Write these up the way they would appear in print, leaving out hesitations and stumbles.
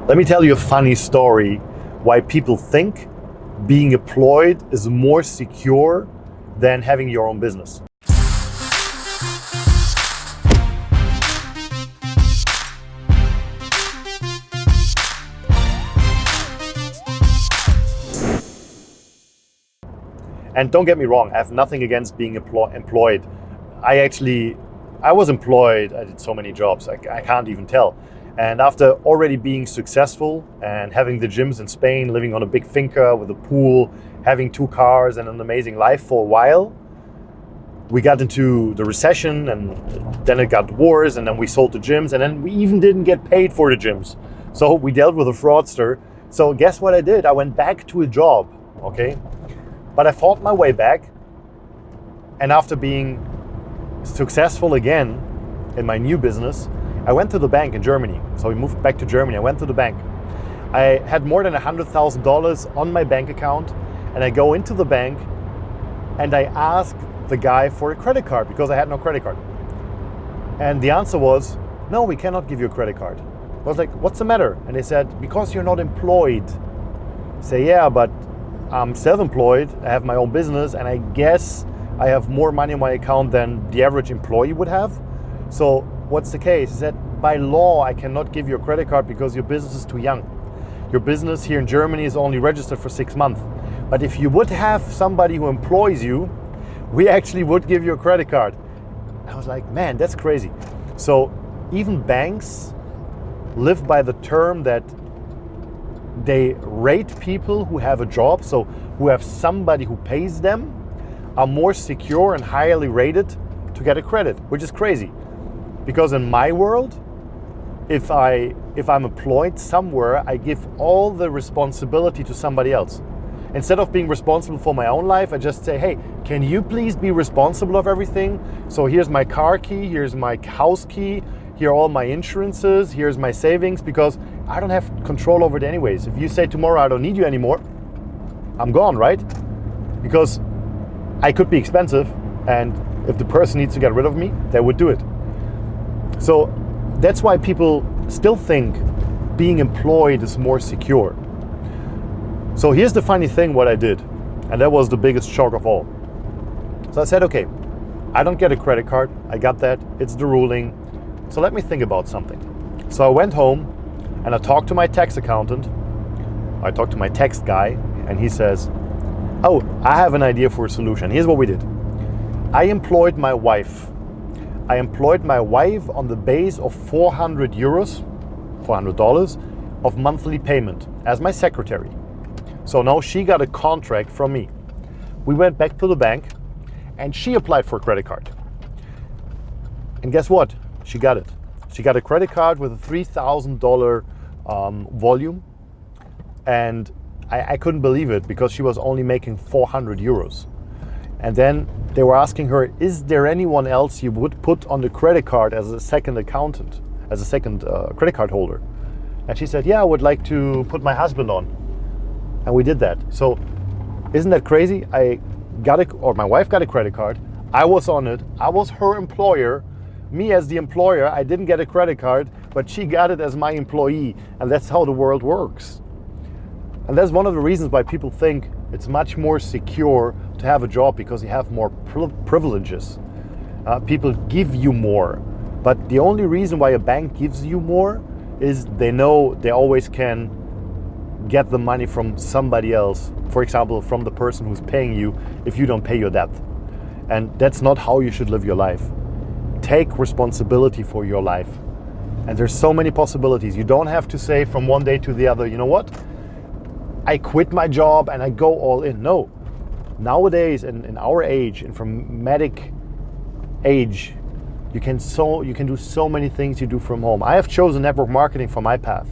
Let me tell you a funny story why people think being employed is more secure than having your own business. And don't get me wrong, I have nothing against being employed. I was employed, I did so many jobs, I can't even tell. And after already being successful and having the gyms in Spain, living on a big finca with a pool, having 2 cars and an amazing life for a while, we got into the recession, and then it got worse, and then we sold the gyms, and then we even didn't get paid for the gyms. So we dealt with a fraudster. So guess what I did? I went back to a job, okay? But I fought my way back, and after being successful again in my new business, I went to the bank in Germany. So we moved back to Germany. I went to the bank. I had more than $100,000 on my bank account, and I go into the bank and I ask the guy for a credit card because I had no credit card. And the answer was, no, we cannot give you a credit card. I was like, what's the matter? And they said, because you're not employed. I say, yeah, but I'm self-employed. I have my own business, and I guess I have more money on my account than the average employee would have. So what's the case? He said, by law, I cannot give you a credit card because your business is too young. Your business here in Germany is only registered for 6 months. But if you would have somebody who employs you, we actually would give you a credit card. I was like, man, that's crazy. So even banks live by the term that they rate people who have a job, so who have somebody who pays them, are more secure and highly rated to get a credit, which is crazy. Because in my world, if I'm employed somewhere, I give all the responsibility to somebody else. Instead of being responsible for my own life, I just say, hey, can you please be responsible of everything? So here's my car key, here's my house key, here are all my insurances, here's my savings, because I don't have control over it anyways. If you say tomorrow I don't need you anymore, I'm gone, right? Because I could be expensive, and if the person needs to get rid of me, they would do it. So that's why people still think being employed is more secure. So here's the funny thing what I did, and that was the biggest shock of all. So I said, okay, I don't get a credit card. I got that. It's the ruling. So let me think about something. So I went home and I talked to my tax accountant. I talked to my tax guy, and he says, oh, I have an idea for a solution. Here's what we did. I employed my wife. I employed my wife on the base of $400 of monthly payment as my secretary. So now she got a contract from me. We went back to the bank and she applied for a credit card. And guess what? She got it. She got a credit card with a $3,000 volume. And I couldn't believe it because she was only making €400. And then they were asking her, is there anyone else you would put on the credit card as a second accountant, as a second credit card holder? And she said, yeah, I would like to put my husband on. And we did that. So isn't that crazy? My wife got a credit card. I was on it. I was her employer. Me as the employer, I didn't get a credit card, but she got it as my employee. And that's how the world works. And that's one of the reasons why people think it's much more secure to have a job, because you have more privileges. People give you more. But the only reason why a bank gives you more is they know they always can get the money from somebody else. For example, from the person who's paying you if you don't pay your debt. And that's not how you should live your life. Take responsibility for your life. And there's so many possibilities. You don't have to say from one day to the other, you know what? I quit my job and I go all in. No. Nowadays, in our age, informatic age, you can do so many things you do from home. I have chosen network marketing for my path,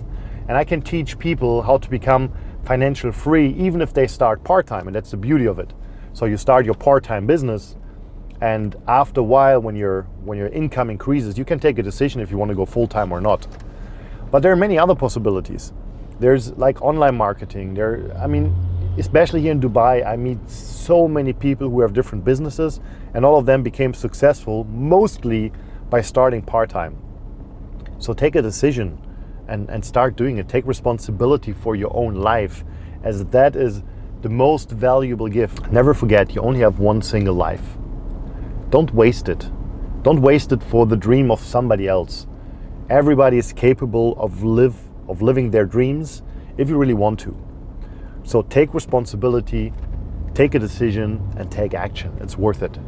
and I can teach people how to become financial free even if they start part-time, and that's the beauty of it. So you start your part-time business, and after a while, when your income increases, you can take a decision if you want to go full-time or not. But there are many other possibilities. There's like online marketing. Especially here in Dubai, I meet so many people who have different businesses, and all of them became successful mostly by starting part-time. So take a decision and start doing it. Take responsibility for your own life, as that is the most valuable gift. Never forget, you only have one single life. Don't waste it. Don't waste it for the dream of somebody else. Everybody is capable of living their dreams if you really want to. So take responsibility, take a decision, and take action. It's worth it.